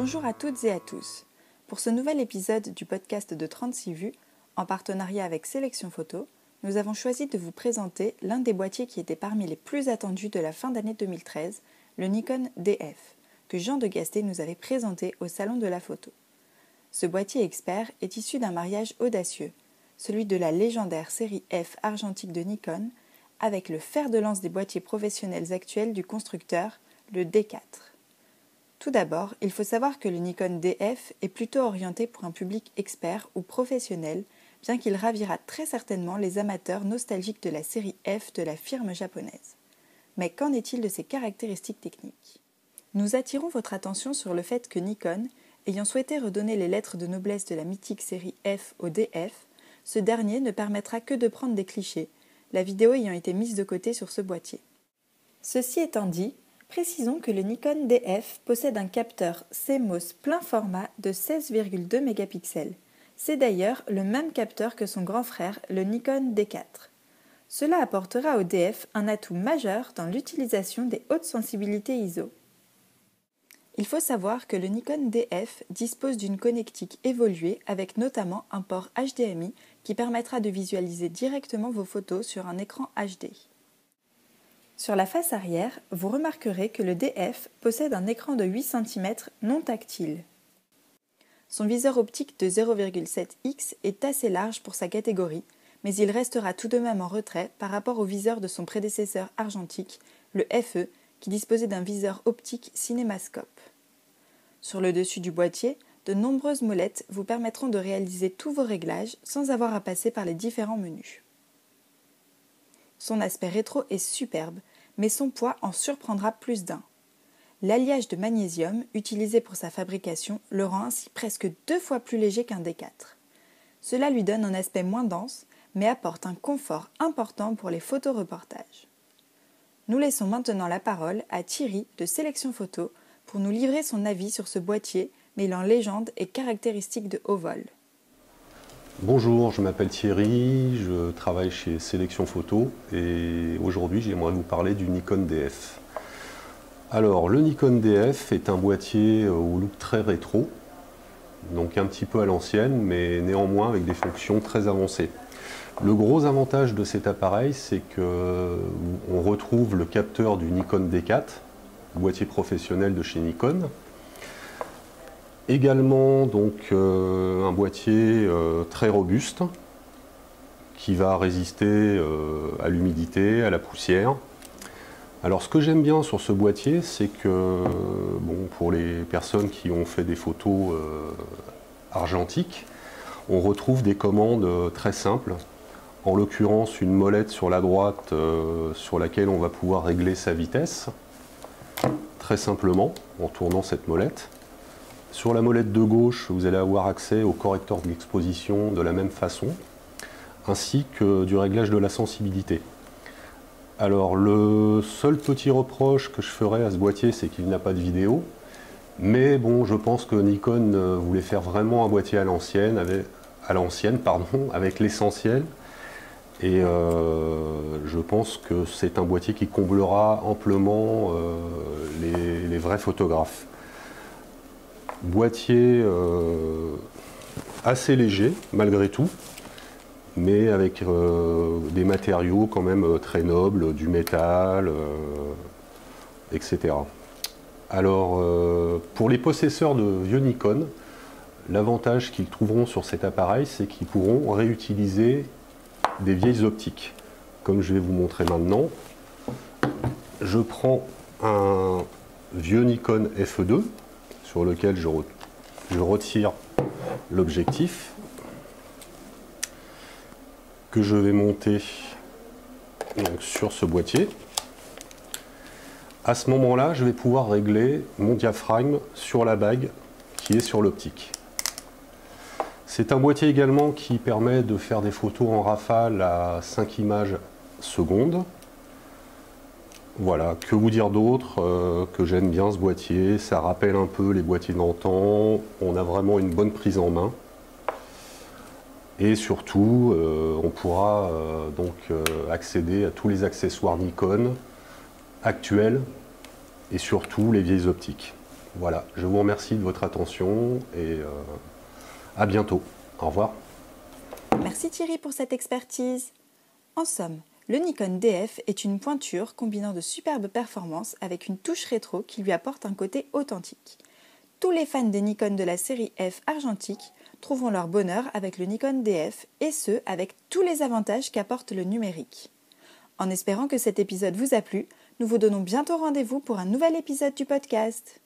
Bonjour à toutes et à tous. Pour ce nouvel épisode du podcast de 36 vues, en partenariat avec Sélection Photo, nous avons choisi de vous présenter l'un des boîtiers qui était parmi les plus attendus de la fin d'année 2013, le Nikon DF, que Jean de Gasté nous avait présenté au Salon de la Photo. Ce boîtier expert est issu d'un mariage audacieux, celui de la légendaire série F argentique de Nikon, avec le fer de lance des boîtiers professionnels actuels du constructeur, le D4. Tout d'abord, il faut savoir que le Nikon DF est plutôt orienté pour un public expert ou professionnel, bien qu'il ravira très certainement les amateurs nostalgiques de la série F de la firme japonaise. Mais qu'en est-il de ses caractéristiques techniques ? Nous attirons votre attention sur le fait que Nikon, ayant souhaité redonner les lettres de noblesse de la mythique série F au DF, ce dernier ne permettra que de prendre des clichés, la vidéo ayant été mise de côté sur ce boîtier. Ceci étant dit, précisons que le Nikon DF possède un capteur CMOS plein format de 16,2 mégapixels. C'est d'ailleurs le même capteur que son grand frère, le Nikon D4. Cela apportera au DF un atout majeur dans l'utilisation des hautes sensibilités ISO. Il faut savoir que le Nikon DF dispose d'une connectique évoluée avec notamment un port HDMI qui permettra de visualiser directement vos photos sur un écran HD. Sur la face arrière, vous remarquerez que le DF possède un écran de 8 cm non tactile. Son viseur optique de 0,7x est assez large pour sa catégorie, mais il restera tout de même en retrait par rapport au viseur de son prédécesseur argentique, le FE, qui disposait d'un viseur optique cinémascope. Sur le dessus du boîtier, de nombreuses molettes vous permettront de réaliser tous vos réglages sans avoir à passer par les différents menus. Son aspect rétro est superbe, mais son poids en surprendra plus d'un. L'alliage de magnésium utilisé pour sa fabrication le rend ainsi presque 2 fois plus léger qu'un D4. Cela lui donne un aspect moins dense, mais apporte un confort important pour les photoreportages. Nous laissons maintenant la parole à Thierry de Sélection Photo pour nous livrer son avis sur ce boîtier mêlant légende et caractéristiques de haut vol. Bonjour, je m'appelle Thierry, je travaille chez Sélection Photo et aujourd'hui j'aimerais vous parler du Nikon DF. Alors le Nikon DF est un boîtier au look très rétro, donc un petit peu à l'ancienne mais néanmoins avec des fonctions très avancées. Le gros avantage de cet appareil c'est qu'on retrouve le capteur du Nikon D4, boîtier professionnel de chez Nikon. Également donc un boîtier très robuste qui va résister à l'humidité, à la poussière. Alors ce que j'aime bien sur ce boîtier, c'est que pour les personnes qui ont fait des photos argentiques, on retrouve des commandes très simples. En l'occurrence une molette sur la droite sur laquelle on va pouvoir régler sa vitesse, très simplement en tournant cette molette. Sur la molette de gauche, vous allez avoir accès au correcteur d'exposition de la même façon, ainsi que du réglage de la sensibilité. Alors le seul petit reproche que je ferai à ce boîtier, c'est qu'il n'a pas de vidéo, mais bon, je pense que Nikon voulait faire vraiment un boîtier à l'ancienne, avec l'essentiel, et je pense que c'est un boîtier qui comblera amplement les vrais photographes. Boîtier assez léger malgré tout, mais avec des matériaux quand même très nobles, du métal, etc. Alors pour les possesseurs de vieux Nikon, l'avantage qu'ils trouveront sur cet appareil, c'est qu'ils pourront réutiliser des vieilles optiques. Comme je vais vous montrer maintenant, je prends un vieux Nikon FE2, sur lequel je retire l'objectif que je vais monter donc, sur ce boîtier. À ce moment-là, je vais pouvoir régler mon diaphragme sur la bague qui est sur l'optique. C'est un boîtier également qui permet de faire des photos en rafale à 5 images secondes. Voilà, que vous dire d'autre que j'aime bien ce boîtier, ça rappelle un peu les boîtiers d'antan, on a vraiment une bonne prise en main. Et surtout, on pourra accéder à tous les accessoires Nikon actuels et surtout les vieilles optiques. Voilà, je vous remercie de votre attention et à bientôt. Au revoir. Merci Thierry pour cette expertise. En somme, le Nikon DF est une pointure combinant de superbes performances avec une touche rétro qui lui apporte un côté authentique. Tous les fans des Nikon de la série F argentique trouveront leur bonheur avec le Nikon DF et ce, avec tous les avantages qu'apporte le numérique. En espérant que cet épisode vous a plu, nous vous donnons bientôt rendez-vous pour un nouvel épisode du podcast.